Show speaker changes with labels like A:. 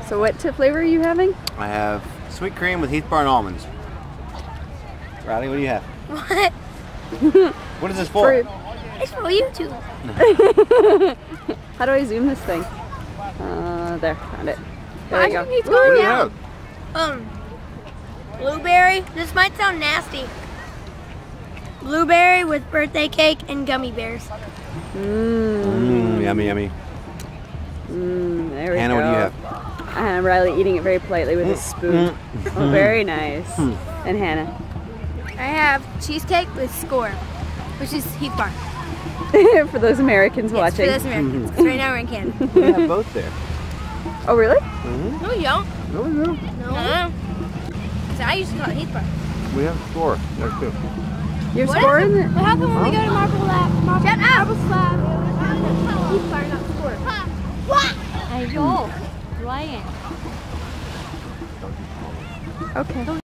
A: So what flavor are you having?
B: I have sweet cream with Heath Bar and almonds. Riley, what do you have?
C: What?
B: What is this for?
C: It's for YouTube.
A: How do I zoom this thing? There, found it. There you go.
C: He's
B: What do
C: going
B: you
C: down.
B: have?
C: Blueberry. This might sound nasty. Blueberry with birthday cake and gummy bears.
B: Yummy, yummy.
A: There we
B: Hannah,
A: go.
B: what do you have?
A: Riley eating it very politely with his spoon. Oh, very nice. And Hannah?
C: I have cheesecake with score, which is Heath Bar.
A: For those Americans watching.
C: For those Americans. 'Cause right now we're in Canada.
B: We have both there.
A: Oh, really?
C: No, you don't.
B: No, we do.
C: No. Because I used to call it Heath Bar.
B: We have score there too.
A: You're scoring it?
C: What happened when we go to Marble Lab? Marble Slab. Heath Bar, not score. What?
D: Ayo, lying.
A: Okay.